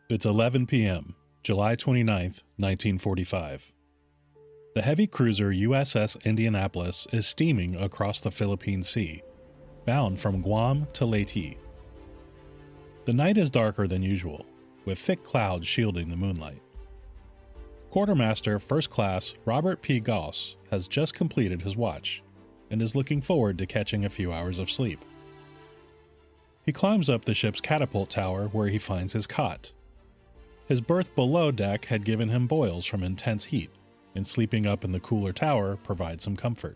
It's 11 p.m., July 29th, 1945. The heavy cruiser USS Indianapolis is steaming across the Philippine Sea, bound from Guam to Leyte. The night is darker than usual, with thick clouds shielding the moonlight. Quartermaster First Class Robert P. Goss has just completed his watch and is looking forward to catching a few hours of sleep. He climbs up the ship's catapult tower where he finds his cot. His berth below deck had given him boils from intense heat, and sleeping up in the cooler tower provides some comfort.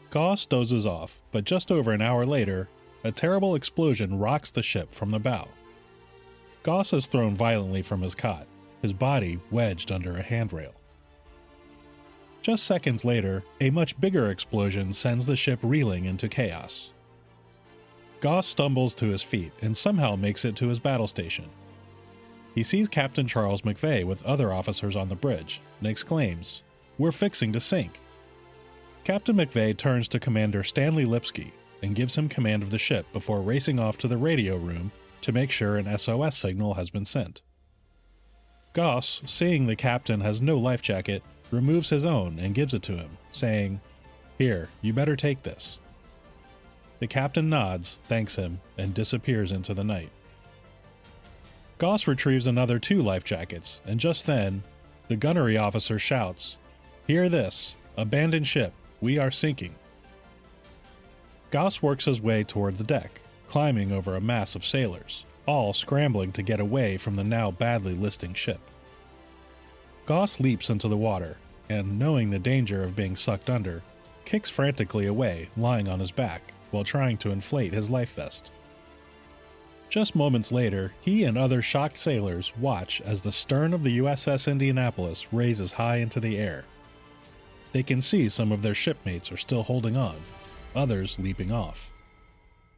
Goss dozes off, but just over an hour later, a terrible explosion rocks the ship from the bow. Goss is thrown violently from his cot, his body wedged under a handrail. Just seconds later, a much bigger explosion sends the ship reeling into chaos. Goss stumbles to his feet and somehow makes it to his battle station. He sees Captain Charles McVay with other officers on the bridge and exclaims, "We're fixing to sink." Captain McVay turns to Commander Stanley Lipsky and gives him command of the ship before racing off to the radio room to make sure an SOS signal has been sent. Goss, seeing the captain has no life jacket, removes his own and gives it to him, saying, "Here, you better take this." The captain nods, thanks him, and disappears into the night. Goss retrieves another 2 life jackets, and just then, the gunnery officer shouts, "Hear this! Abandoned ship! We are sinking!" Goss works his way toward the deck, climbing over a mass of sailors, all scrambling to get away from the now badly listing ship. Goss leaps into the water, and, knowing the danger of being sucked under, kicks frantically away, lying on his back, while trying to inflate his life vest. Just moments later, he and other shocked sailors watch as the stern of the USS Indianapolis raises high into the air. They can see some of their shipmates are still holding on, others leaping off.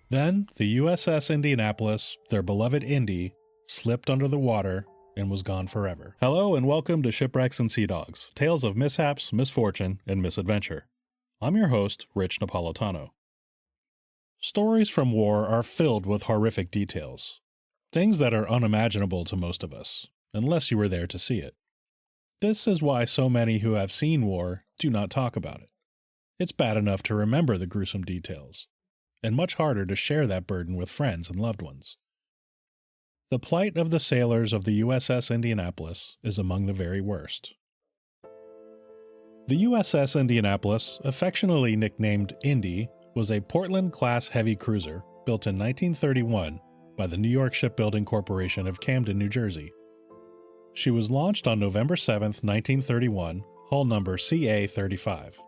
Then, the USS Indianapolis, their beloved Indy, slipped under the water and was gone forever. Hello and welcome to Shipwrecks and Sea Dogs, tales of mishaps, misfortune, and misadventure. I'm your host, Rich Napolitano. Stories from war are filled with horrific details, things that are unimaginable to most of us, unless you were there to see it. This is why so many who have seen war do not talk about it. It's bad enough to remember the gruesome details, and much harder to share that burden with friends and loved ones. The plight of the sailors of the USS Indianapolis is among the very worst. The USS Indianapolis, affectionately nicknamed Indy, was a Portland-class heavy cruiser built in 1931 by the New York Shipbuilding Corporation of Camden, New Jersey. She was launched on November 7, 1931, hull number CA-35.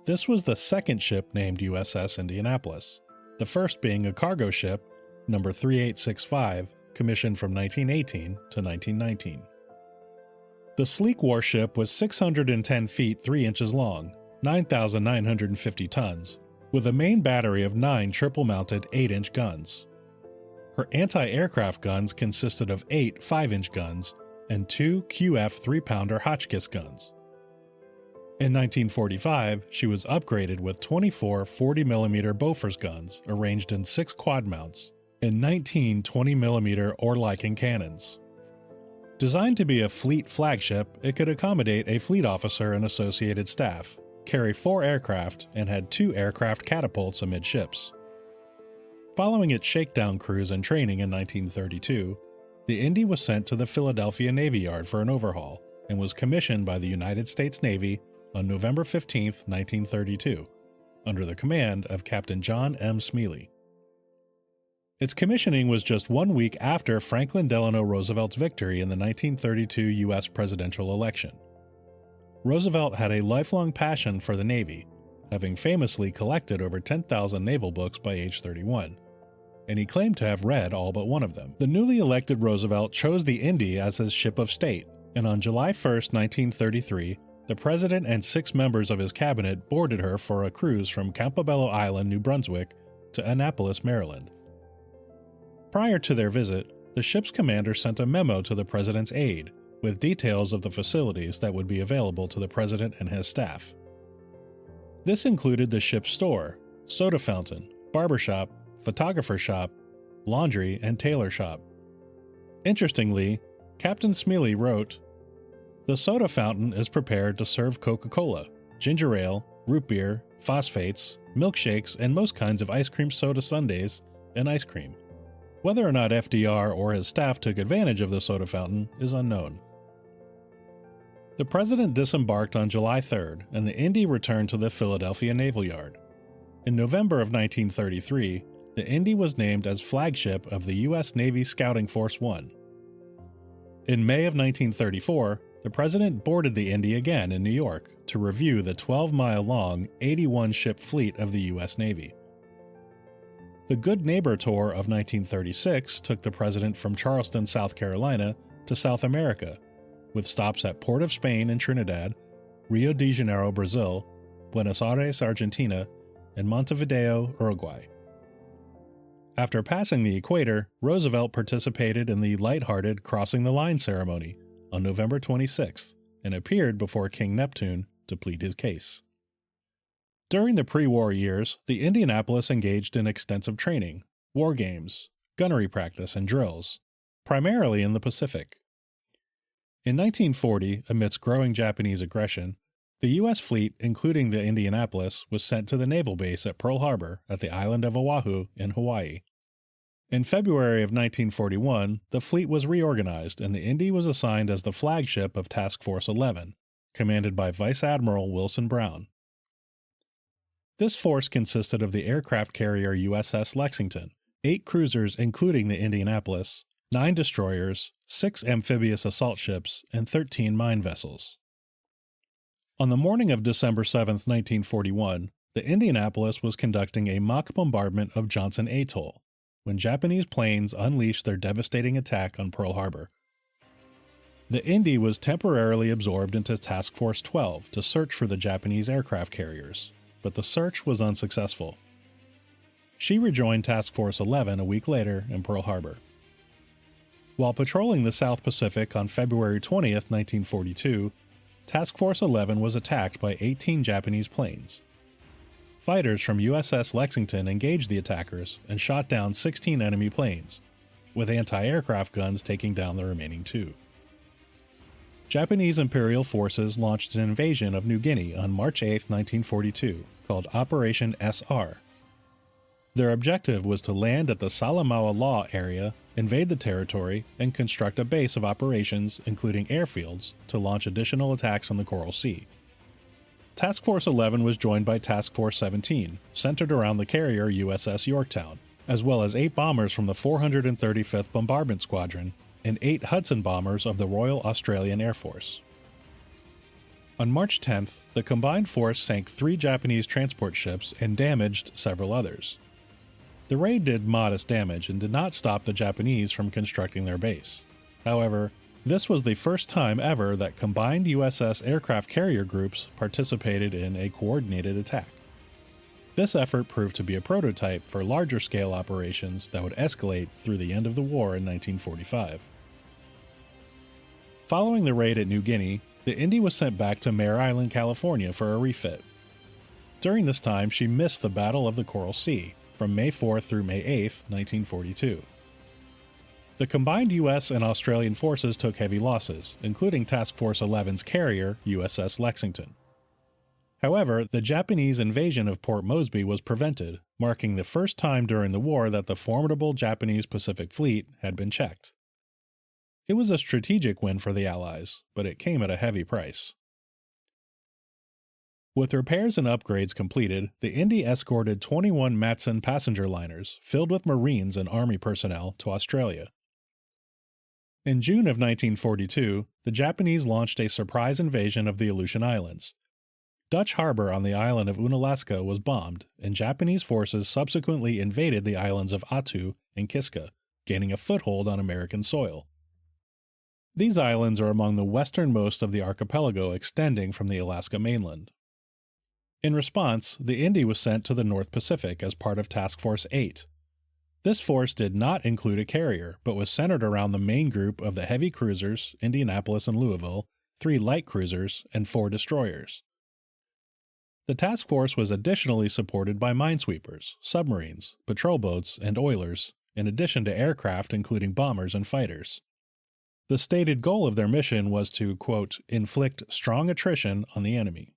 This was the second ship named USS Indianapolis, the first being a cargo ship, number 3865, commissioned from 1918 to 1919. The sleek warship was 610 feet 3 inches long, 9,950 tons, with a main battery of 9 triple-mounted 8-inch guns. Her anti-aircraft guns consisted of 8 5-inch guns and 2 QF 3-pounder Hotchkiss guns. In 1945, she was upgraded with 24 40mm Bofors guns arranged in 6 quad mounts and 19 20mm Oerlikon cannons. Designed to be a fleet flagship, it could accommodate a fleet officer and associated staff, carry 4 aircraft, and had 2 aircraft catapults amidships. Following its shakedown cruise and training in 1932, the Indy was sent to the Philadelphia Navy Yard for an overhaul and was commissioned by the United States Navy on November 15, 1932, under the command of Captain John M. Smealy. Its commissioning was just 1 week after Franklin Delano Roosevelt's victory in the 1932 U.S. presidential election. Roosevelt had a lifelong passion for the Navy, having famously collected over 10,000 naval books by age 31, and he claimed to have read all but one of them. The newly elected Roosevelt chose the Indy as his ship of state, and on July 1, 1933, the president and 6 members of his cabinet boarded her for a cruise from Campobello Island, New Brunswick, to Annapolis, Maryland. Prior to their visit, the ship's commander sent a memo to the president's aide, with details of the facilities that would be available to the president and his staff. This included the ship's store, soda fountain, barbershop, photographer shop, laundry, and tailor shop. Interestingly, Captain Smealy wrote, "The soda fountain is prepared to serve Coca-Cola, ginger ale, root beer, phosphates, milkshakes, and most kinds of ice cream soda sundaes and ice cream. Whether or not FDR or his staff took advantage of the soda fountain is unknown." The President disembarked on July 3rd, and the Indy returned to the Philadelphia Naval Yard. In November of 1933, the Indy was named as flagship of the U.S. Navy Scouting Force 1. In May of 1934, the President boarded the Indy again in New York to review the 12-mile-long 81-ship fleet of the U.S. Navy. The Good Neighbor Tour of 1936 took the President from Charleston, South Carolina, to South America, with stops at Port of Spain in Trinidad, Rio de Janeiro, Brazil, Buenos Aires, Argentina, and Montevideo, Uruguay. After passing the equator, Roosevelt participated in the lighthearted Crossing the Line ceremony on November 26th and appeared before King Neptune to plead his case. During the pre-war years, the Indianapolis engaged in extensive training, war games, gunnery practice, and drills, primarily in the Pacific. In 1940, amidst growing Japanese aggression, the U.S. fleet, including the Indianapolis, was sent to the naval base at Pearl Harbor at the island of Oahu in Hawaii. In February of 1941, the fleet was reorganized and the Indy was assigned as the flagship of Task Force 11, commanded by Vice Admiral Wilson Brown. This force consisted of the aircraft carrier USS Lexington, 8 cruisers including the Indianapolis, 9 destroyers, 6 amphibious assault ships, and 13 mine vessels. On the morning of December 7, 1941, the Indianapolis was conducting a mock bombardment of Johnson Atoll, when Japanese planes unleashed their devastating attack on Pearl Harbor. The Indy was temporarily absorbed into Task Force 12 to search for the Japanese aircraft carriers, but the search was unsuccessful. She rejoined Task Force 11 a week later in Pearl Harbor. While patrolling the South Pacific on February 20, 1942, Task Force 11 was attacked by 18 Japanese planes. Fighters from USS Lexington engaged the attackers and shot down 16 enemy planes, with anti-aircraft guns taking down the remaining 2. Japanese Imperial forces launched an invasion of New Guinea on March 8, 1942, called Operation SR. Their objective was to land at the Salamaua Law area, invade the territory, and construct a base of operations, including airfields, to launch additional attacks on the Coral Sea. Task Force 11 was joined by Task Force 17, centered around the carrier USS Yorktown, as well as 8 bombers from the 435th Bombardment Squadron and 8 Hudson bombers of the Royal Australian Air Force. On March 10th, the combined force sank 3 Japanese transport ships and damaged several others. The raid did modest damage and did not stop the Japanese from constructing their base. However, this was the first time ever that combined USS aircraft carrier groups participated in a coordinated attack. This effort proved to be a prototype for larger-scale operations that would escalate through the end of the war in 1945. Following the raid at New Guinea, the Indy was sent back to Mare Island, California for a refit. During this time, she missed the Battle of the Coral Sea, from May 4 through May 8, 1942. The combined U.S. and Australian forces took heavy losses, including Task Force 11's carrier, USS Lexington. However, the Japanese invasion of Port Moresby was prevented, marking the first time during the war that the formidable Japanese Pacific Fleet had been checked. It was a strategic win for the Allies, but it came at a heavy price. With repairs and upgrades completed, the Indy escorted 21 Matson passenger liners filled with Marines and Army personnel to Australia. In June of 1942, the Japanese launched a surprise invasion of the Aleutian Islands. Dutch Harbor on the island of Unalaska was bombed, and Japanese forces subsequently invaded the islands of Attu and Kiska, gaining a foothold on American soil. These islands are among the westernmost of the archipelago extending from the Alaska mainland. In response, the Indy was sent to the North Pacific as part of Task Force 8. This force did not include a carrier, but was centered around the main group of the heavy cruisers, Indianapolis and Louisville, 3 light cruisers, and 4 destroyers. The task force was additionally supported by minesweepers, submarines, patrol boats, and oilers, in addition to aircraft including bombers and fighters. The stated goal of their mission was to, quote, inflict strong attrition on the enemy.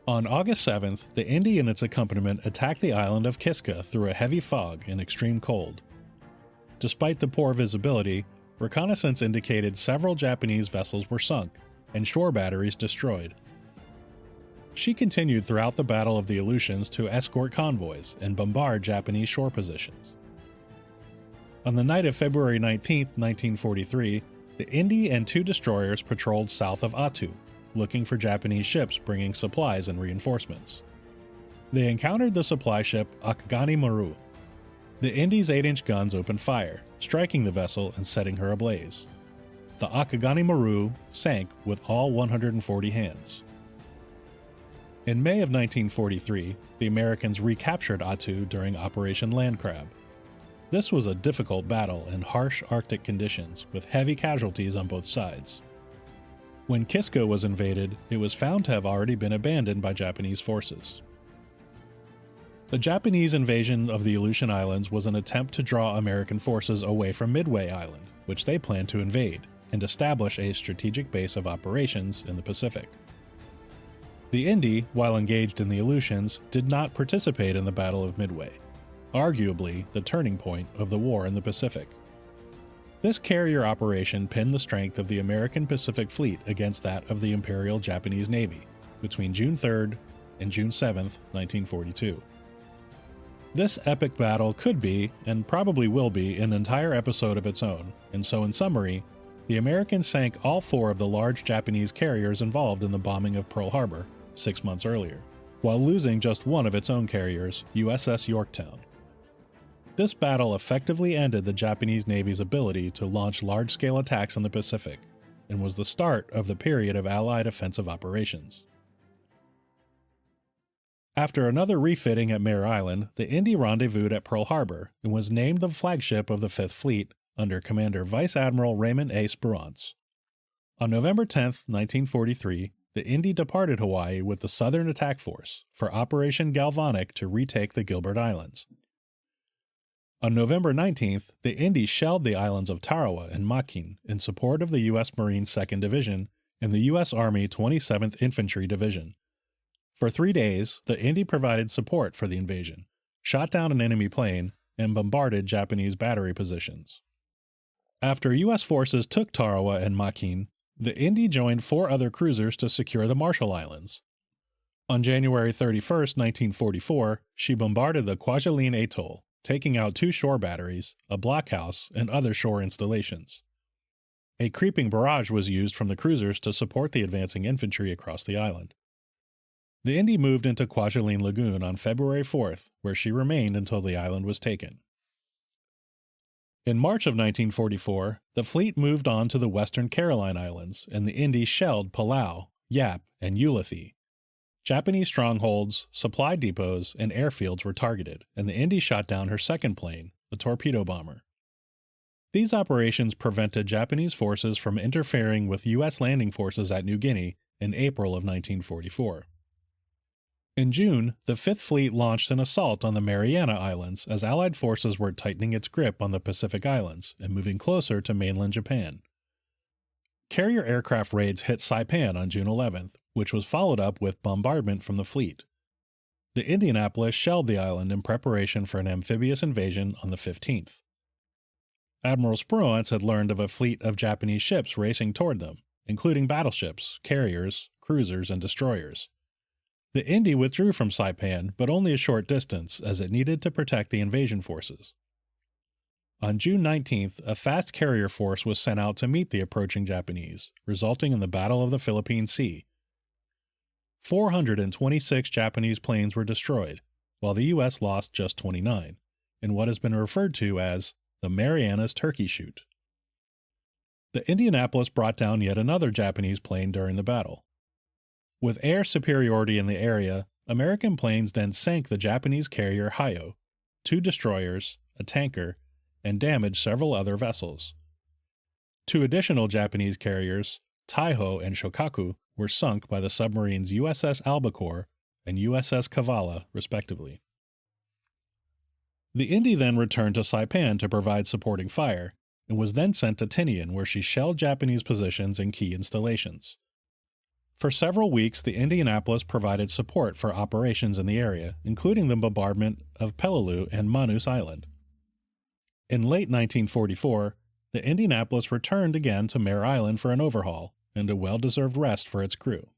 On August 7th, the Indy and its accompaniment attacked the island of Kiska through a heavy fog and extreme cold. Despite the poor visibility, reconnaissance indicated several Japanese vessels were sunk and shore batteries destroyed. She continued throughout the Battle of the Aleutians to escort convoys and bombard Japanese shore positions. On the night of February 19, 1943, the Indy and 2 destroyers patrolled south of Attu, looking for Japanese ships bringing supplies and reinforcements. They encountered the supply ship Akagani Maru. The Indy's 8-inch guns opened fire, striking the vessel and setting her ablaze. The Akagani Maru sank with all 140 hands. In May of 1943, the Americans recaptured Attu during Operation Landcrab. This was a difficult battle in harsh Arctic conditions with heavy casualties on both sides. When Kiska was invaded, it was found to have already been abandoned by Japanese forces. The Japanese invasion of the Aleutian Islands was an attempt to draw American forces away from Midway Island, which they planned to invade, and establish a strategic base of operations in the Pacific. The Indy, while engaged in the Aleutians, did not participate in the Battle of Midway, arguably the turning point of the war in the Pacific. This carrier operation pinned the strength of the American Pacific Fleet against that of the Imperial Japanese Navy between June 3rd and June 7th, 1942. This epic battle could be, and probably will be, an entire episode of its own, and so in summary, the Americans sank all 4 of the large Japanese carriers involved in the bombing of Pearl Harbor 6 months earlier, while losing just one of its own carriers, USS Yorktown. This battle effectively ended the Japanese Navy's ability to launch large-scale attacks in the Pacific, and was the start of the period of Allied offensive operations. After another refitting at Mare Island, the Indy rendezvoused at Pearl Harbor and was named the flagship of the Fifth Fleet under Commander Vice Admiral Raymond A. Spruance. On November 10, 1943, the Indy departed Hawaii with the Southern Attack Force for Operation Galvanic to retake the Gilbert Islands. On November 19th, the Indy shelled the islands of Tarawa and Makin in support of the U.S. Marine 2nd Division and the U.S. Army 27th Infantry Division. For 3 days, the Indy provided support for the invasion, shot down an enemy plane, and bombarded Japanese battery positions. After U.S. forces took Tarawa and Makin, the Indy joined 4 other cruisers to secure the Marshall Islands. On January 31, 1944, she bombarded the Kwajalein Atoll, taking out 2 shore batteries, a blockhouse, and other shore installations. A creeping barrage was used from the cruisers to support the advancing infantry across the island. The Indy moved into Kwajalein Lagoon on February 4th, where she remained until the island was taken. In March of 1944, the fleet moved on to the Western Caroline Islands, and the Indy shelled Palau, Yap, and Ulithi. Japanese strongholds, supply depots, and airfields were targeted, and the Indy shot down her second plane, a torpedo bomber. These operations prevented Japanese forces from interfering with U.S. landing forces at New Guinea in April of 1944. In June, the Fifth Fleet launched an assault on the Mariana Islands as Allied forces were tightening its grip on the Pacific Islands and moving closer to mainland Japan. Carrier aircraft raids hit Saipan on June 11th, which was followed up with bombardment from the fleet. The Indianapolis shelled the island in preparation for an amphibious invasion on the 15th. Admiral Spruance had learned of a fleet of Japanese ships racing toward them, including battleships, carriers, cruisers, and destroyers. The Indy withdrew from Saipan, but only a short distance, as it needed to protect the invasion forces. On June 19th, a fast carrier force was sent out to meet the approaching Japanese, resulting in the Battle of the Philippine Sea. 426 Japanese planes were destroyed, while the U.S. lost just 29, in what has been referred to as the Marianas Turkey Shoot. The Indianapolis brought down yet another Japanese plane during the battle. With air superiority in the area, American planes then sank the Japanese carrier Hayo, 2 destroyers, a tanker, and damaged several other vessels. 2 additional Japanese carriers, Taiho and Shokaku, were sunk by the submarines USS Albacore and USS Kavala, respectively. The Indy then returned to Saipan to provide supporting fire, and was then sent to Tinian, where she shelled Japanese positions and key installations. For several weeks, the Indianapolis provided support for operations in the area, including the bombardment of Peleliu and Manus Island. In late 1944, the Indianapolis returned again to Mare Island for an overhaul and a well-deserved rest for its crew.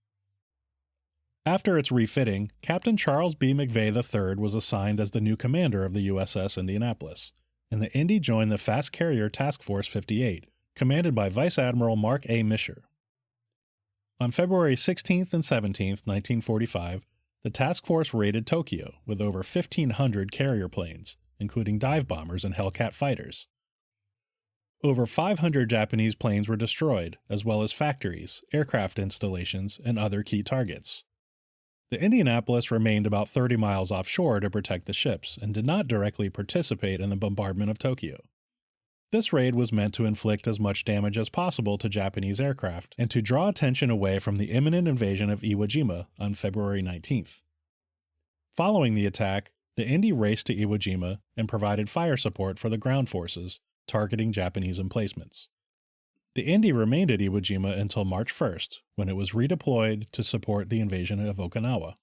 After its refitting, Captain Charles B. McVay III was assigned as the new commander of the USS Indianapolis, and the Indy joined the Fast Carrier Task Force 58, commanded by Vice Admiral Mark A. Misher. On February 16 and 17, 1945, the task force raided Tokyo with over 1,500 carrier planes, including dive bombers and Hellcat fighters. Over 500 Japanese planes were destroyed, as well as factories, aircraft installations, and other key targets. The Indianapolis remained about 30 miles offshore to protect the ships and did not directly participate in the bombardment of Tokyo. This raid was meant to inflict as much damage as possible to Japanese aircraft and to draw attention away from the imminent invasion of Iwo Jima on February 19th. Following the attack, the Indy raced to Iwo Jima and provided fire support for the ground forces, targeting Japanese emplacements. The Indy remained at Iwo Jima until March 1st, when it was redeployed to support the invasion of Okinawa.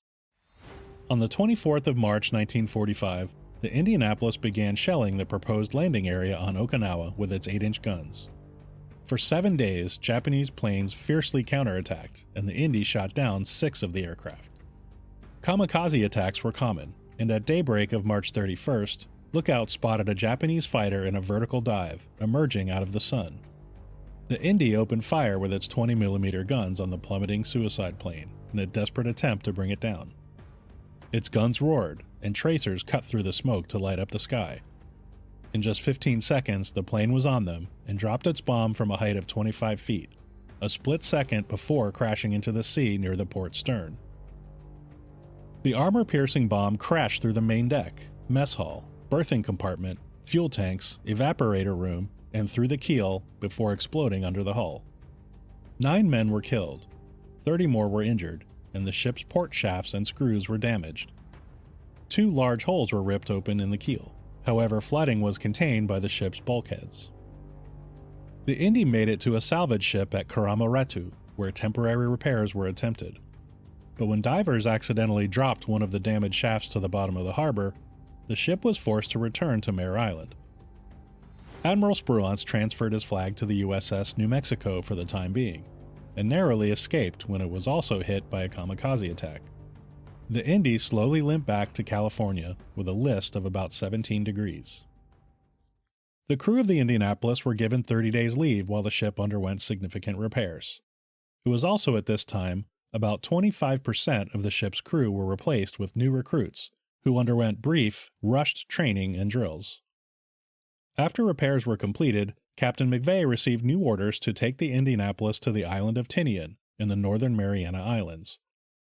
On the 24th of March 1945, the Indianapolis began shelling the proposed landing area on Okinawa with its 8-inch guns. For 7 days, Japanese planes fiercely counterattacked, and the Indy shot down 6 of the aircraft. Kamikaze attacks were common, and at daybreak of March 31st, lookouts spotted a Japanese fighter in a vertical dive, emerging out of the sun. The Indy opened fire with its 20mm guns on the plummeting suicide plane in a desperate attempt to bring it down. Its guns roared, and tracers cut through the smoke to light up the sky. In just 15 seconds, the plane was on them and dropped its bomb from a height of 25 feet, a split second before crashing into the sea near the port's stern. The armor-piercing bomb crashed through the main deck, mess hall, berthing compartment, fuel tanks, evaporator room, and through the keel before exploding under the hull. 9 men were killed, 30 more were injured, and the ship's port shafts and screws were damaged. 2 large holes were ripped open in the keel. However, flooding was contained by the ship's bulkheads. The Indy made it to a salvage ship at Karamoretu, where temporary repairs were attempted. But when divers accidentally dropped one of the damaged shafts to the bottom of the harbor, the ship was forced to return to Mare Island. Admiral Spruance transferred his flag to the USS New Mexico for the time being, and narrowly escaped when it was also hit by a kamikaze attack. The Indy slowly limped back to California with a list of about 17 degrees. The crew of the Indianapolis were given 30 days leave while the ship underwent significant repairs. It was also at this time about 25% of the ship's crew were replaced with new recruits who underwent brief, rushed training and drills. After repairs were completed, Captain McVay received new orders to take the Indianapolis to the island of Tinian in the northern Mariana Islands.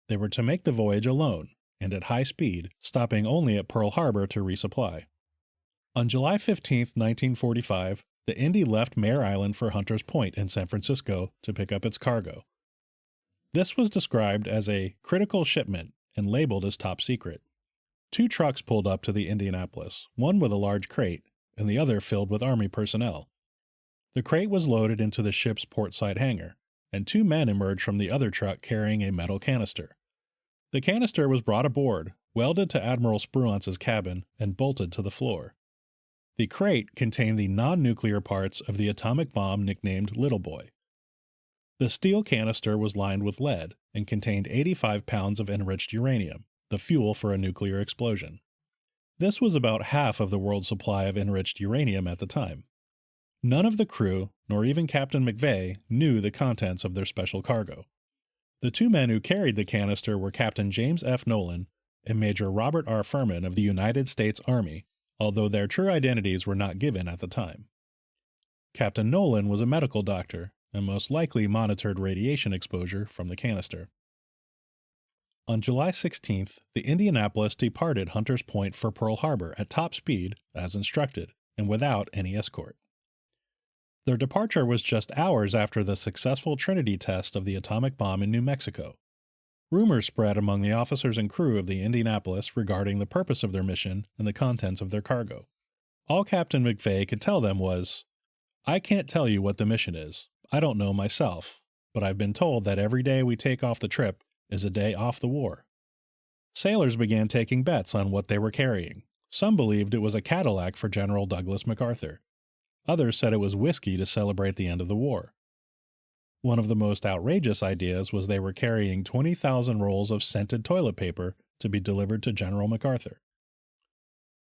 They were to make the voyage alone, and at high speed, stopping only at Pearl Harbor to resupply. On July 15, 1945, the Indy left Mare Island for Hunters Point in San Francisco to pick up its cargo. This was described as a critical shipment and labeled as top secret. 2 trucks pulled up to the Indianapolis, one with a large crate, and the other filled with Army personnel. The crate was loaded into the ship's portside hangar, and 2 men emerged from the other truck carrying a metal canister. The canister was brought aboard, welded to Admiral Spruance's cabin, and bolted to the floor. The crate contained the non-nuclear parts of the atomic bomb nicknamed Little Boy. The steel canister was lined with lead and contained 85 pounds of enriched uranium, the fuel for a nuclear explosion. This was about half of the world's supply of enriched uranium at the time. None of the crew, nor even Captain McVay, knew the contents of their special cargo. The 2 men who carried the canister were Captain James F. Nolan and Major Robert R. Furman of the United States Army, although their true identities were not given at the time. Captain Nolan was a medical doctor and most likely monitored radiation exposure from the canister. On July 16th, the Indianapolis departed Hunters Point for Pearl Harbor at top speed, as instructed, and without any escort. Their departure was just hours after the successful Trinity test of the atomic bomb in New Mexico. Rumors spread among the officers and crew of the Indianapolis regarding the purpose of their mission and the contents of their cargo. All Captain McVay could tell them was, I can't tell you what the mission is. I don't know myself, but I've been told that every day we take off the trip is a day off the war. Sailors began taking bets on what they were carrying. Some believed it was a Cadillac for General Douglas MacArthur. Others said it was whiskey to celebrate the end of the war. One of the most outrageous ideas was they were carrying 20,000 rolls of scented toilet paper to be delivered to General MacArthur.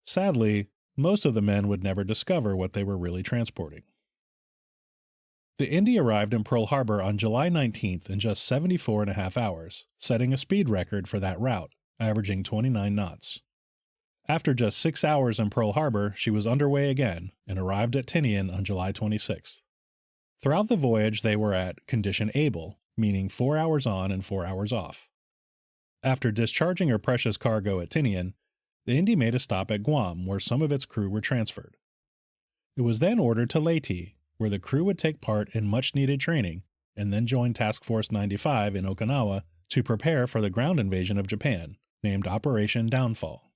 Sadly, most of the men would never discover what they were really transporting. The Indy arrived in Pearl Harbor on July 19th in just 74.5 hours, setting a speed record for that route, averaging 29 knots. After just 6 hours in Pearl Harbor, she was underway again and arrived at Tinian on July 26th. Throughout the voyage, they were at condition able, meaning 4 hours on and 4 hours off. After discharging her precious cargo at Tinian, the Indy made a stop at Guam, where some of its crew were transferred. It was then ordered to Leyte, where the crew would take part in much-needed training, and then join Task Force 95 in Okinawa to prepare for the ground invasion of Japan, named Operation Downfall.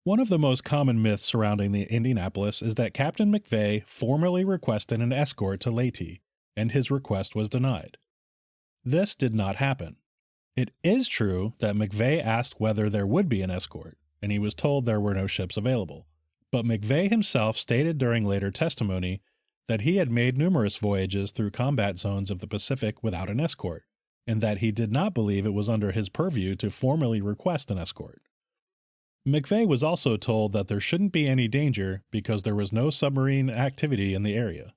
One of the most common myths surrounding the Indianapolis is that Captain McVay formally requested an escort to Leyte, and his request was denied. This did not happen. It is true that McVay asked whether there would be an escort, and he was told there were no ships available. But McVay himself stated during later testimony that he had made numerous voyages through combat zones of the Pacific without an escort, and that he did not believe it was under his purview to formally request an escort. McVay was also told that there shouldn't be any danger because there was no submarine activity in the area.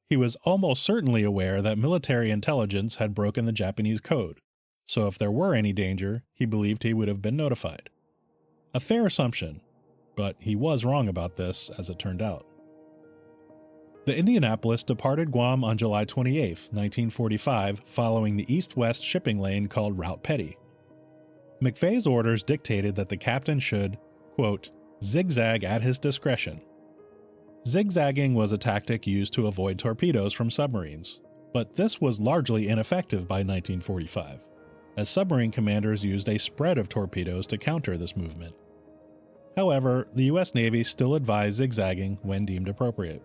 He was almost certainly aware that military intelligence had broken the Japanese code, so if there were any danger, he believed he would have been notified. A fair assumption, but he was wrong about this, as it turned out. The Indianapolis departed Guam on July 28, 1945, following the east-west shipping lane called Route Petty. McVay's orders dictated that the captain should, quote, zigzag at his discretion. Zigzagging was a tactic used to avoid torpedoes from submarines, but this was largely ineffective by 1945, as submarine commanders used a spread of torpedoes to counter this movement. However, the U.S. Navy still advised zigzagging when deemed appropriate.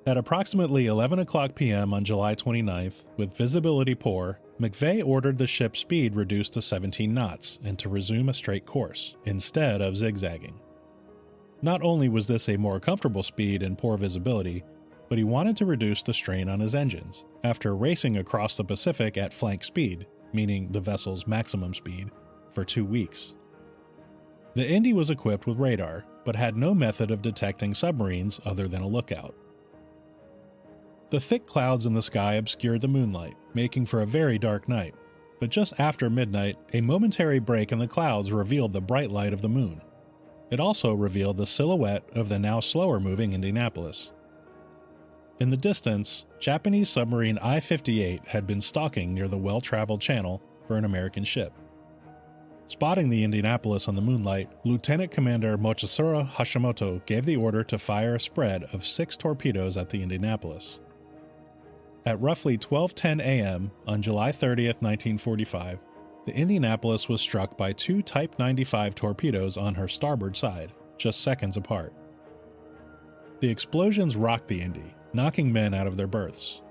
At approximately 11 o'clock p.m. on July 29th, with visibility poor, McVay ordered the ship's speed reduced to 17 knots and to resume a straight course, instead of zigzagging. Not only was this a more comfortable speed and poor visibility, but he wanted to reduce the strain on his engines, after racing across the Pacific at flank speed, meaning the vessel's maximum speed, for 2 weeks. The Indy was equipped with radar, but had no method of detecting submarines other than a lookout. The thick clouds in the sky obscured the moonlight, making for a very dark night, but just after midnight, a momentary break in the clouds revealed the bright light of the moon. It also revealed the silhouette of the now slower-moving Indianapolis. In the distance, Japanese submarine I-58 had been stalking near the well-traveled channel for an American ship. Spotting the Indianapolis in the moonlight, Lieutenant Commander Mochitsuru Hashimoto gave the order to fire a spread of 6 torpedoes at the Indianapolis. At roughly 12:10 a.m. on July 30, 1945, the Indianapolis was struck by 2 Type 95 torpedoes on her starboard side, just seconds apart. The explosions rocked the Indy, knocking men out of their berths.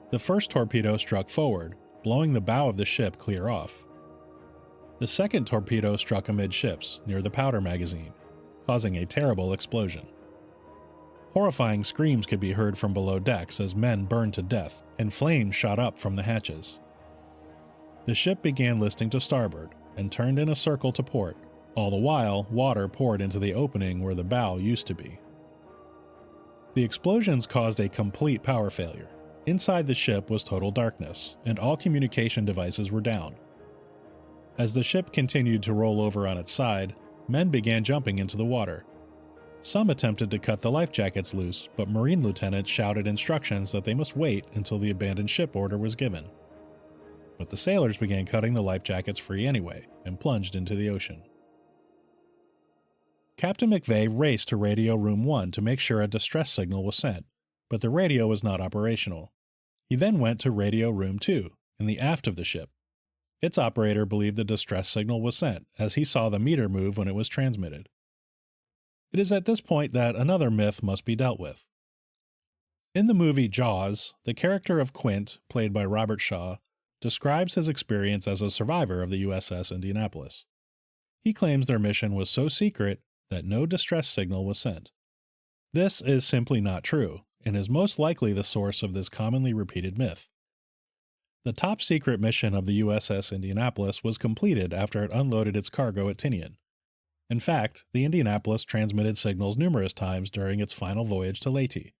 The first torpedo struck forward, blowing the bow of the ship clear off. The second torpedo struck amidships, near the powder magazine, causing a terrible explosion. Horrifying screams could be heard from below decks as men burned to death, and flames shot up from the hatches. The ship began listing to starboard, and turned in a circle to port. All the while, water poured into the opening where the bow used to be. The explosions caused a complete power failure. Inside the ship was total darkness, and all communication devices were down. As the ship continued to roll over on its side, men began jumping into the water. Some attempted to cut the life jackets loose, but Marine lieutenants shouted instructions that they must wait until the abandoned ship order was given. But the sailors began cutting the life jackets free anyway, and plunged into the ocean. Captain McVay raced to Radio Room 1 to make sure a distress signal was sent, but the radio was not operational. He then went to Radio Room 2, in the aft of the ship. Its operator believed the distress signal was sent, as he saw the meter move when it was transmitted. It is at this point that another myth must be dealt with. In the movie Jaws, the character of Quint, played by Robert Shaw, describes his experience as a survivor of the USS Indianapolis. He claims their mission was so secret that no distress signal was sent. This is simply not true, and is most likely the source of this commonly repeated myth. The top-secret mission of the USS Indianapolis was completed after it unloaded its cargo at Tinian. In fact, the Indianapolis transmitted signals numerous times during its final voyage to Leyte.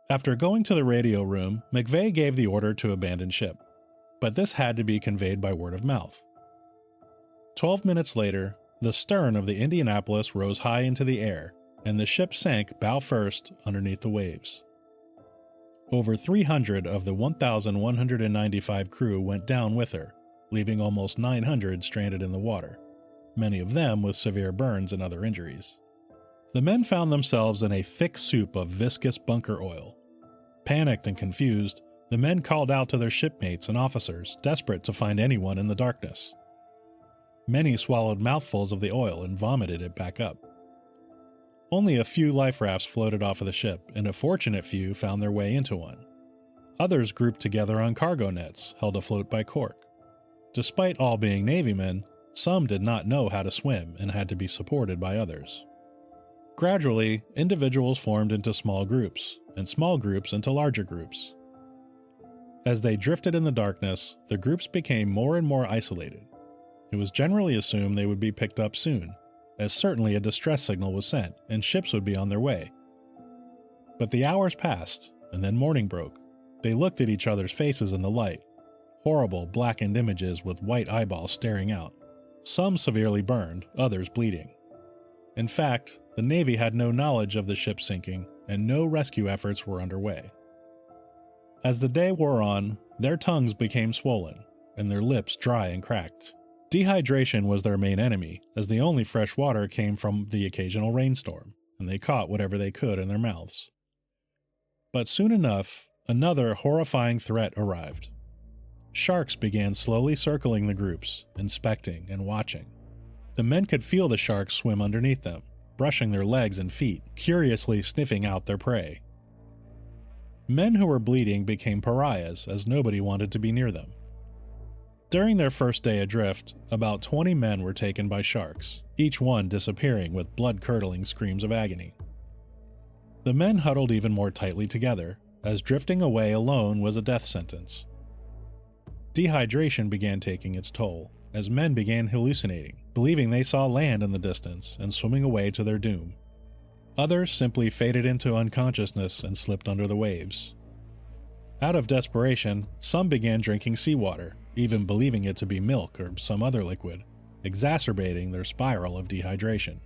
After going to the radio room, McVay gave the order to abandon ship, but this had to be conveyed by word of mouth. 12 minutes later, the stern of the Indianapolis rose high into the air, and the ship sank bow first underneath the waves. Over 300 of the 1,195 crew went down with her, leaving almost 900 stranded in the water, many of them with severe burns and other injuries. The men found themselves in a thick soup of viscous bunker oil. Panicked and confused, the men called out to their shipmates and officers, desperate to find anyone in the darkness. Many swallowed mouthfuls of the oil and vomited it back up. Only a few life rafts floated off of the ship, and a fortunate few found their way into one. Others grouped together on cargo nets, held afloat by cork. Despite all being Navy men, some did not know how to swim and had to be supported by others. Gradually, individuals formed into small groups, and small groups into larger groups. As they drifted in the darkness, the groups became more and more isolated. It was generally assumed they would be picked up soon, as certainly a distress signal was sent and ships would be on their way. But the hours passed, and then morning broke. They looked at each other's faces in the light, horrible blackened images with white eyeballs staring out, some severely burned, others bleeding. In fact, the Navy had no knowledge of the ship sinking, and no rescue efforts were underway. As the day wore on, their tongues became swollen, and their lips dry and cracked. Dehydration was their main enemy, as the only fresh water came from the occasional rainstorm, and they caught whatever they could in their mouths. But soon enough, another horrifying threat arrived. Sharks began slowly circling the groups, inspecting and watching. The men could feel the sharks swim underneath them, brushing their legs and feet, curiously sniffing out their prey. Men who were bleeding became pariahs, as nobody wanted to be near them. During their first day adrift, about 20 men were taken by sharks, each one disappearing with blood-curdling screams of agony. The men huddled even more tightly together, as drifting away alone was a death sentence. Dehydration began taking its toll, as men began hallucinating, believing they saw land in the distance and swimming away to their doom. Others simply faded into unconsciousness and slipped under the waves. Out of desperation, some began drinking seawater, even believing it to be milk or some other liquid, exacerbating their spiral of dehydration.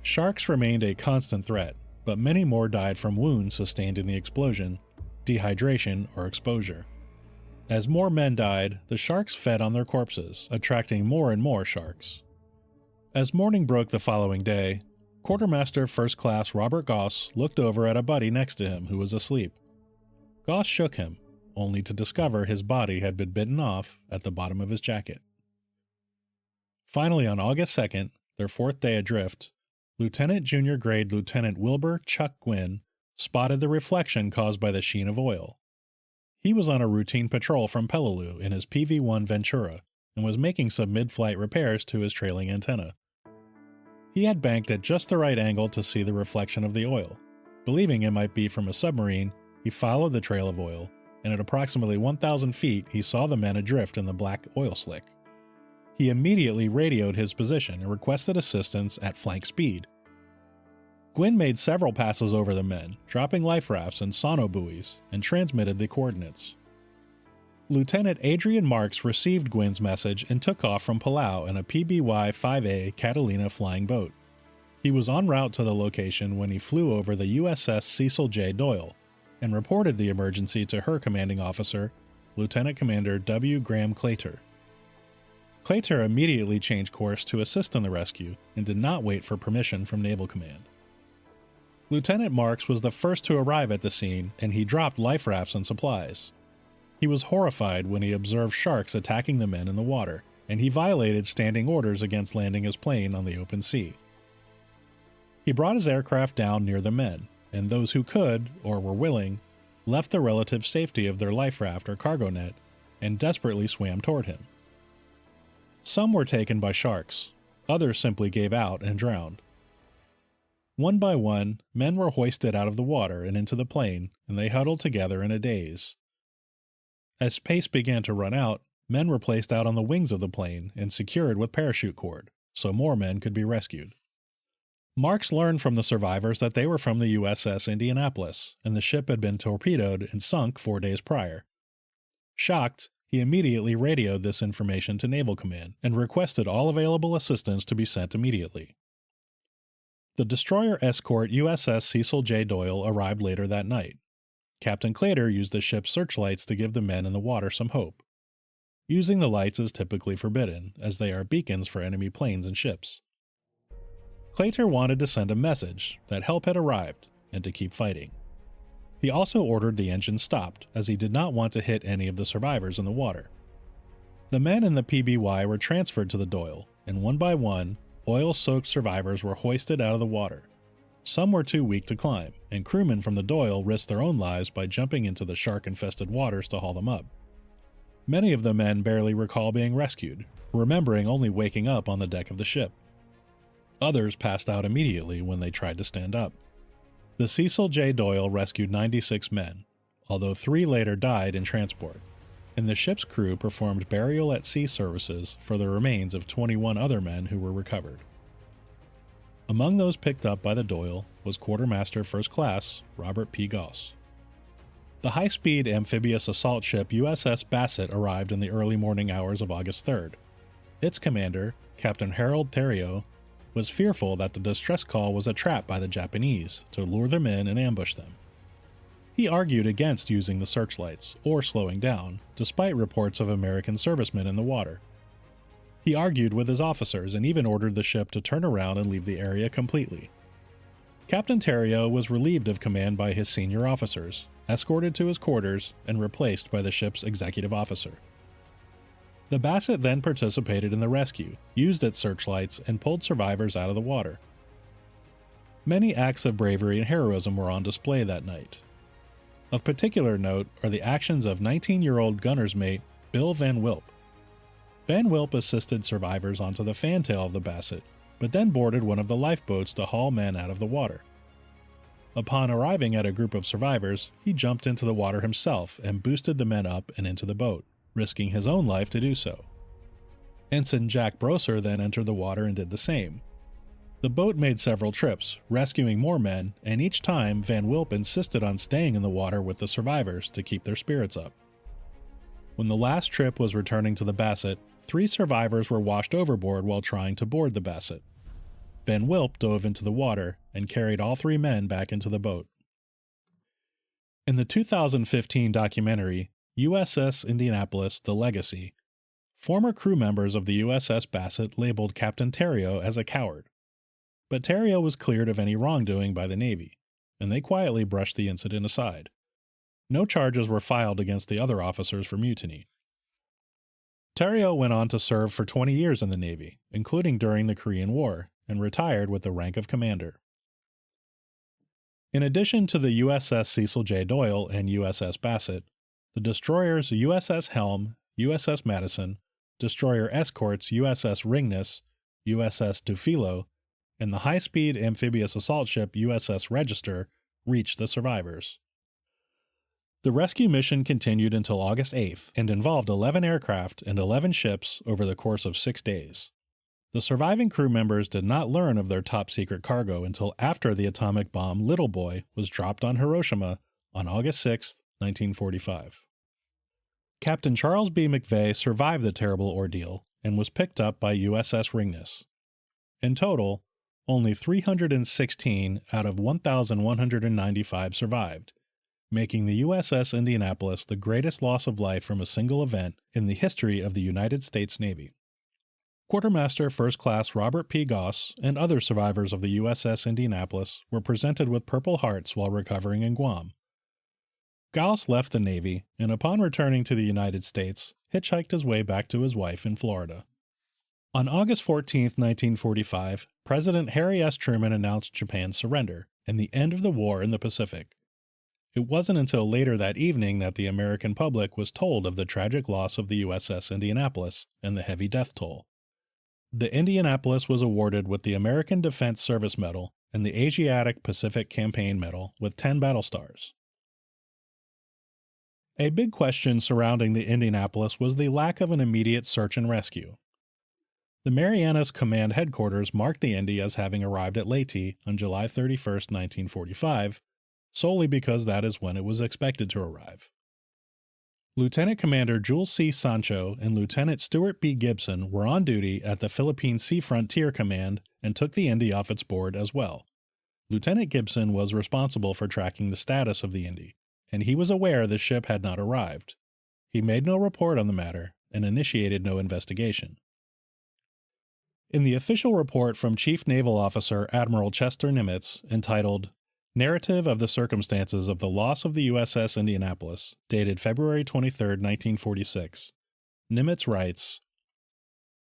Sharks remained a constant threat, but many more died from wounds sustained in the explosion, dehydration, or exposure. As more men died, the sharks fed on their corpses, attracting more and more sharks. As morning broke the following day, Quartermaster First Class Robert Goss looked over at a buddy next to him who was asleep. Goss shook him, only to discover his body had been bitten off at the bottom of his jacket. Finally, on August 2nd, their fourth day adrift, Lieutenant Junior Grade Lieutenant Wilbur Chuck Gwynn spotted the reflection caused by the sheen of oil. He was on a routine patrol from Peleliu in his PV-1 Ventura and was making some mid-flight repairs to his trailing antenna. He had banked at just the right angle to see the reflection of the oil. Believing it might be from a submarine, he followed the trail of oil, and at approximately 1,000 feet he saw the men adrift in the black oil slick. He immediately radioed his position and requested assistance at flank speed. Gwynn made several passes over the men, dropping life rafts and sono buoys, and transmitted the coordinates. Lieutenant Adrian Marks received Gwynn's message and took off from Palau in a PBY-5A Catalina flying boat. He was en route to the location when he flew over the USS Cecil J. Doyle and reported the emergency to her commanding officer, Lieutenant Commander W. Graham Claytor. Claytor immediately changed course to assist in the rescue and did not wait for permission from Naval Command. Lieutenant Marks was the first to arrive at the scene, and he dropped life rafts and supplies. He was horrified when he observed sharks attacking the men in the water, and he violated standing orders against landing his plane on the open sea. He brought his aircraft down near the men, and those who could, or were willing, left the relative safety of their life raft or cargo net and desperately swam toward him. Some were taken by sharks, others simply gave out and drowned. One by one, men were hoisted out of the water and into the plane, and they huddled together in a daze. As space began to run out, men were placed out on the wings of the plane and secured with parachute cord, so more men could be rescued. Marks learned from the survivors that they were from the USS Indianapolis, and the ship had been torpedoed and sunk 4 days prior. Shocked, he immediately radioed this information to Naval Command and requested all available assistance to be sent immediately. The destroyer escort USS Cecil J. Doyle arrived later that night. Captain Claytor used the ship's searchlights to give the men in the water some hope. Using the lights is typically forbidden, as they are beacons for enemy planes and ships. Claytor wanted to send a message that help had arrived and to keep fighting. He also ordered the engine stopped, as he did not want to hit any of the survivors in the water. The men in the PBY were transferred to the Doyle, and one by one, oil-soaked survivors were hoisted out of the water. Some were too weak to climb, and crewmen from the Doyle risked their own lives by jumping into the shark-infested waters to haul them up. Many of the men barely recall being rescued, remembering only waking up on the deck of the ship. Others passed out immediately when they tried to stand up. The Cecil J. Doyle rescued 96 men, although 3 later died in transport, and the ship's crew performed burial at sea services for the remains of 21 other men who were recovered. Among those picked up by the Doyle was Quartermaster First Class Robert P. Goss. The high-speed amphibious assault ship USS Bassett arrived in the early morning hours of August 3rd. Its commander, Captain Harold Theriot, was fearful that the distress call was a trap by the Japanese to lure them in and ambush them. He argued against using the searchlights or slowing down, despite reports of American servicemen in the water. He argued with his officers and even ordered the ship to turn around and leave the area completely. Captain Theriot was relieved of command by his senior officers, escorted to his quarters, and replaced by the ship's executive officer. The Bassett then participated in the rescue, used its searchlights, and pulled survivors out of the water. Many acts of bravery and heroism were on display that night. Of particular note are the actions of 19-year-old gunner's mate Bill Van Wilp. Van Wilp assisted survivors onto the fantail of the Bassett, but then boarded one of the lifeboats to haul men out of the water. Upon arriving at a group of survivors, he jumped into the water himself and boosted the men up and into the boat, risking his own life to do so. Ensign Jack Broser then entered the water and did the same. The boat made several trips, rescuing more men, and each time Van Wilp insisted on staying in the water with the survivors to keep their spirits up. When the last trip was returning to the Bassett, 3 survivors were washed overboard while trying to board the Bassett. Van Wilp dove into the water and carried all 3 men back into the boat. In the 2015 documentary, USS Indianapolis: The Legacy, former crew members of the USS Bassett labeled Captain Theriot as a coward. But Theriot was cleared of any wrongdoing by the Navy, and they quietly brushed the incident aside. No charges were filed against the other officers for mutiny. Theriot went on to serve for 20 years in the Navy, including during the Korean War, and retired with the rank of commander. In addition to the USS Cecil J. Doyle and USS Bassett, the destroyers USS Helm, USS Madison, destroyer escorts USS Ringness, USS Dufilo, and the high-speed amphibious assault ship USS Register reached the survivors. The rescue mission continued until August 8th and involved 11 aircraft and 11 ships over the course of 6 days. The surviving crew members did not learn of their top-secret cargo until after the atomic bomb Little Boy was dropped on Hiroshima on August 6, 1945. Captain Charles B. McVay survived the terrible ordeal and was picked up by USS Ringness. In total, only 316 out of 1,195 survived, making the USS Indianapolis the greatest loss of life from a single event in the history of the United States Navy. Quartermaster First Class Robert P. Goss and other survivors of the USS Indianapolis were presented with Purple Hearts while recovering in Guam. Goss left the Navy and upon returning to the United States, hitchhiked his way back to his wife in Florida. On August 14, 1945, President Harry S. Truman announced Japan's surrender and the end of the war in the Pacific. It wasn't until later that evening that the American public was told of the tragic loss of the USS Indianapolis and the heavy death toll. The Indianapolis was awarded with the American Defense Service Medal and the Asiatic Pacific Campaign Medal with 10 battle stars. A big question surrounding the Indianapolis was the lack of an immediate search and rescue. The Marianas Command Headquarters marked the Indy as having arrived at Leyte on July 31, 1945, solely because that is when it was expected to arrive. Lieutenant Commander Jules C. Sancho and Lieutenant Stuart B. Gibson were on duty at the Philippine Sea Frontier Command and took the Indy off its board as well. Lieutenant Gibson was responsible for tracking the status of the Indy, and he was aware the ship had not arrived. He made no report on the matter and initiated no investigation. In the official report from Chief Naval Officer Admiral Chester Nimitz, entitled Narrative of the Circumstances of the Loss of the USS Indianapolis, dated February 23, 1946, Nimitz writes,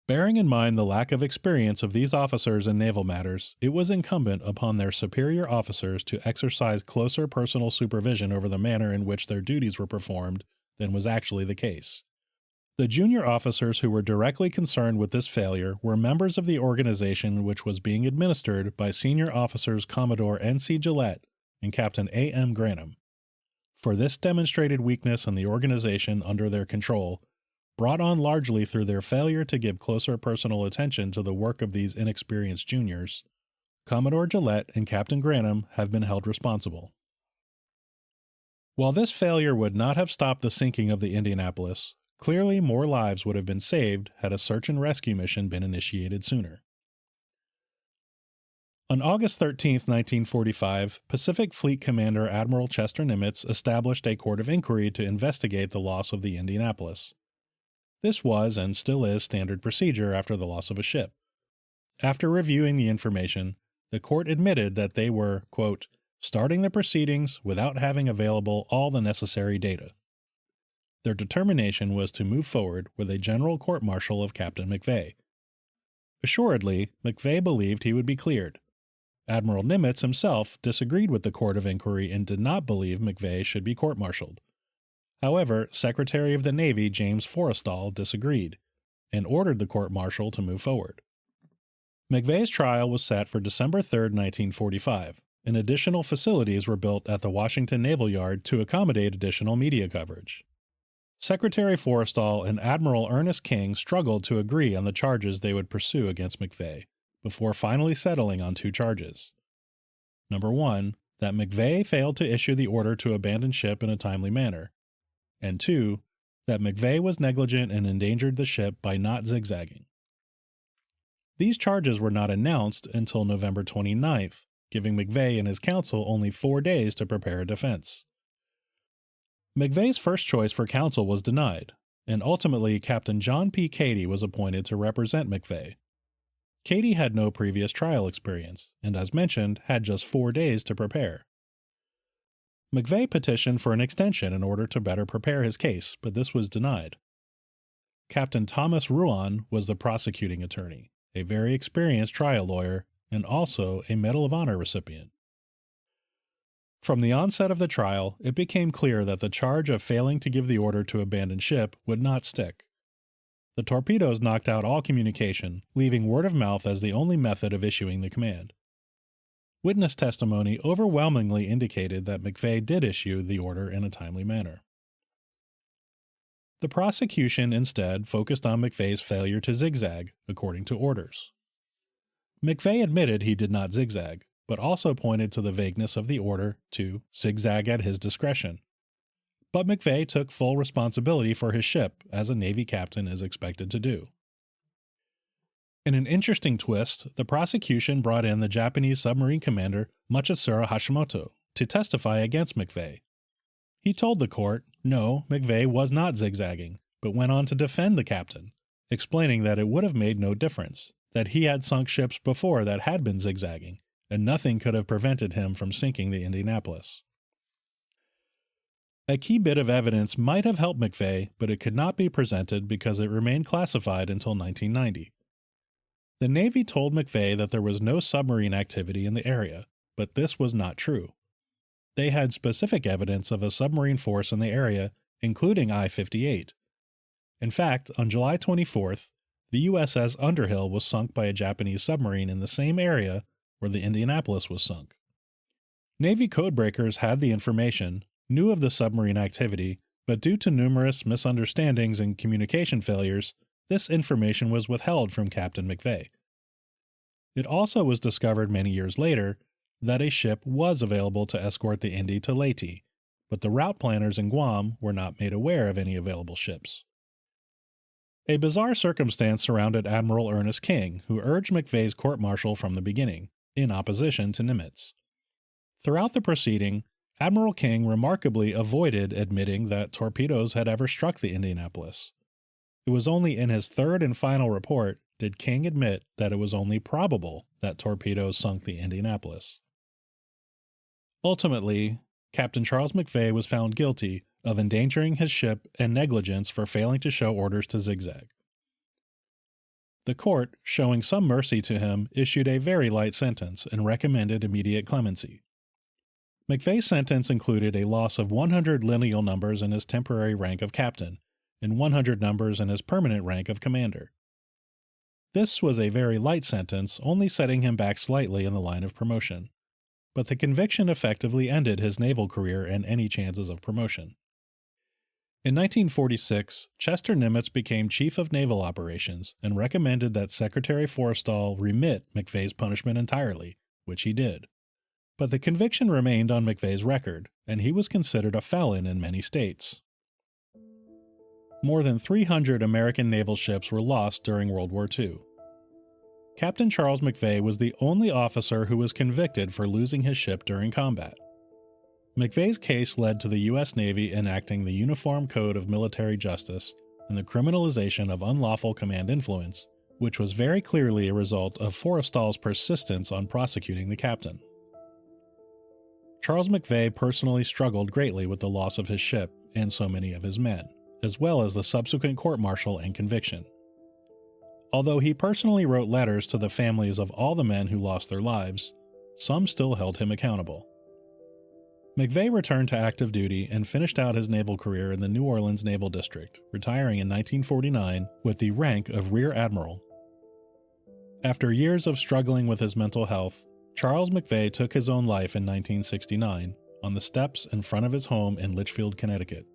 "Bearing in mind the lack of experience of these officers in naval matters, it was incumbent upon their superior officers to exercise closer personal supervision over the manner in which their duties were performed than was actually the case. The junior officers who were directly concerned with this failure were members of the organization which was being administered by Senior Officers Commodore N.C. Gillette and Captain A.M. Granum. For this demonstrated weakness in the organization under their control, brought on largely through their failure to give closer personal attention to the work of these inexperienced juniors, Commodore Gillette and Captain Granum have been held responsible." While this failure would not have stopped the sinking of the Indianapolis, clearly more lives would have been saved had a search and rescue mission been initiated sooner. On August 13, 1945, Pacific Fleet Commander Admiral Chester Nimitz established a court of inquiry to investigate the loss of the Indianapolis. This was and still is standard procedure after the loss of a ship. After reviewing the information, the court admitted that they were, quote, starting the proceedings without having available all the necessary data. Their determination was to move forward with a general court-martial of Captain McVay. Assuredly, McVay believed he would be cleared. Admiral Nimitz himself disagreed with the court of inquiry and did not believe McVay should be court-martialed. However, Secretary of the Navy James Forrestal disagreed, and ordered the court-martial to move forward. McVay's trial was set for December 3, 1945, and additional facilities were built at the Washington Naval Yard to accommodate additional media coverage. Secretary Forrestal and Admiral Ernest King struggled to agree on the charges they would pursue against McVay, before finally settling on two charges. Number 1, that McVay failed to issue the order to abandon ship in a timely manner, and 2, that McVay was negligent and endangered the ship by not zigzagging. These charges were not announced until November 29th, giving McVay and his counsel only 4 days to prepare a defense. McVay's first choice for counsel was denied, and ultimately Captain John P. Cady was appointed to represent McVay. Cady had no previous trial experience, and as mentioned, had just 4 days to prepare. McVay petitioned for an extension in order to better prepare his case, but this was denied. Captain Thomas Ruan was the prosecuting attorney, a very experienced trial lawyer, and also a Medal of Honor recipient. From the onset of the trial, it became clear that the charge of failing to give the order to abandon ship would not stick. The torpedoes knocked out all communication, leaving word of mouth as the only method of issuing the command. Witness testimony overwhelmingly indicated that McVay did issue the order in a timely manner. The prosecution instead focused on McVay's failure to zigzag, according to orders. McVay admitted he did not zigzag, but also pointed to the vagueness of the order to zigzag at his discretion. But McVay took full responsibility for his ship, as a Navy captain is expected to do. In an interesting twist, the prosecution brought in the Japanese submarine commander Matsura Hashimoto to testify against McVay. He told the court, no, McVay was not zigzagging, but went on to defend the captain, explaining that it would have made no difference, that he had sunk ships before that had been zigzagging, and nothing could have prevented him from sinking the Indianapolis. A key bit of evidence might have helped McVay, but it could not be presented because it remained classified until 1990. The Navy told McVay that there was no submarine activity in the area, but this was not true. They had specific evidence of a submarine force in the area, including I-58. In fact, on July 24th, the USS Underhill was sunk by a Japanese submarine in the same area where the Indianapolis was sunk. Navy codebreakers had the information, knew of the submarine activity, but due to numerous misunderstandings and communication failures, this information was withheld from Captain McVay. It also was discovered many years later that a ship was available to escort the Indy to Leyte, but the route planners in Guam were not made aware of any available ships. A bizarre circumstance surrounded Admiral Ernest King, who urged McVay's court-martial from the beginning, in opposition to Nimitz. Throughout the proceeding, Admiral King remarkably avoided admitting that torpedoes had ever struck the Indianapolis. It was only in his third and final report did King admit that it was only probable that torpedoes sunk the Indianapolis. Ultimately, Captain Charles McVay was found guilty of endangering his ship and negligence for failing to show orders to zigzag. The court, showing some mercy to him, issued a very light sentence and recommended immediate clemency. McVay's sentence included a loss of 100 lineal numbers in his temporary rank of captain and 100 numbers in his permanent rank of commander. This was a very light sentence, only setting him back slightly in the line of promotion, but the conviction effectively ended his naval career and any chances of promotion. In 1946, Chester Nimitz became Chief of Naval Operations and recommended that Secretary Forrestal remit McVay's punishment entirely, which he did. But the conviction remained on McVay's record, and he was considered a felon in many states. More than 300 American naval ships were lost during World War II. Captain Charles McVay was the only officer who was convicted for losing his ship during combat. McVay's case led to the U.S. Navy enacting the Uniform Code of Military Justice and the criminalization of unlawful command influence, which was very clearly a result of Forrestal's persistence on prosecuting the captain. Charles McVay personally struggled greatly with the loss of his ship and so many of his men, as well as the subsequent court-martial and conviction. Although he personally wrote letters to the families of all the men who lost their lives, some still held him accountable. McVay returned to active duty and finished out his naval career in the New Orleans Naval District, retiring in 1949 with the rank of Rear Admiral. After years of struggling with his mental health, Charles McVay took his own life in 1969 on the steps in front of his home in Litchfield, Connecticut.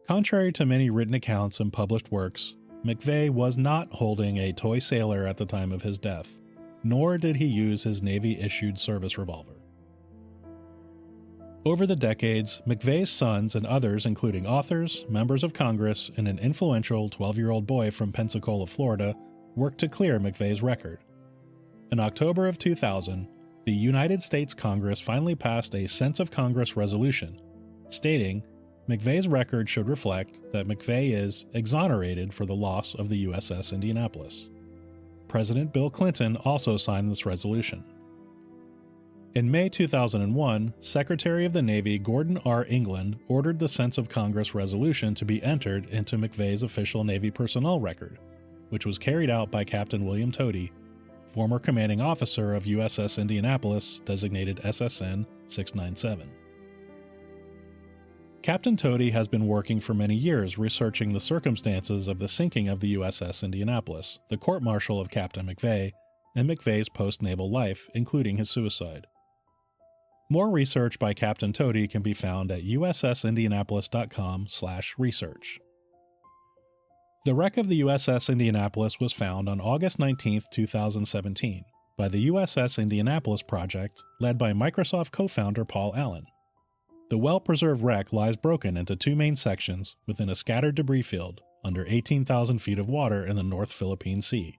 Contrary to many written accounts and published works, McVay was not holding a toy sailor at the time of his death, nor did he use his Navy-issued service revolver. Over the decades, McVay's sons and others, including authors, members of Congress, and an influential 12-year-old boy from Pensacola, Florida, worked to clear McVay's record. In October of 2000, the United States Congress finally passed a Sense of Congress resolution, stating McVay's record should reflect that McVay is exonerated for the loss of the USS Indianapolis. President Bill Clinton also signed this resolution. In May 2001, Secretary of the Navy Gordon R. England ordered the Sense of Congress resolution to be entered into McVay's official Navy personnel record, which was carried out by Captain William Tody, former commanding officer of USS Indianapolis, designated SSN 697. Captain Tody has been working for many years researching the circumstances of the sinking of the USS Indianapolis, the court-martial of Captain McVay, and McVay's post-naval life, including his suicide. More research by Captain Tody can be found at ussindianapolis.com/research. The wreck of the USS Indianapolis was found on August 19, 2017, by the USS Indianapolis project led by Microsoft co-founder Paul Allen. The well-preserved wreck lies broken into two main sections within a scattered debris field under 18,000 feet of water in the North Philippine Sea.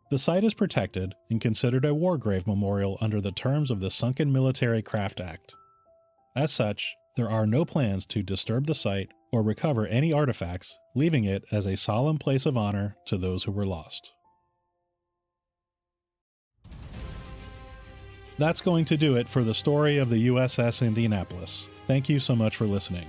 The site is protected and considered a war grave memorial under the terms of the Sunken Military Craft Act. As such, there are no plans to disturb the site or recover any artifacts, leaving it as a solemn place of honor to those who were lost. That's going to do it for the story of the USS Indianapolis. Thank you so much for listening.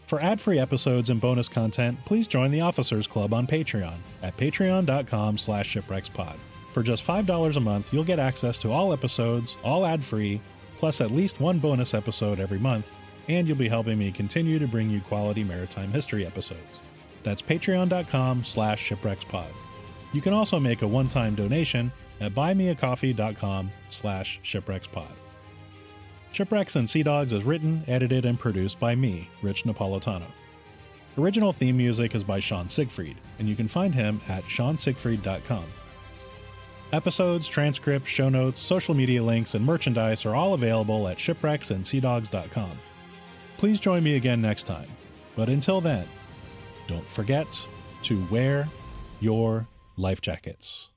For ad-free episodes and bonus content, please join the Officers Club on Patreon at patreon.com/shipwreckspod. For just $5 a month, you'll get access to all episodes, all ad-free, plus at least one bonus episode every month, and you'll be helping me continue to bring you quality maritime history episodes. That's patreon.com/shipwreckspod. You can also make a one-time donation at buymeacoffee.com/shipwreckspod. Shipwrecks and Sea Dogs is written, edited, and produced by me, Rich Napolitano. Original theme music is by Sean Siegfried, and you can find him at seansiegfried.com. Episodes, transcripts, show notes, social media links, and merchandise are all available at shipwrecksandseadogs.com. Please join me again next time, but until then, don't forget to wear your life jackets.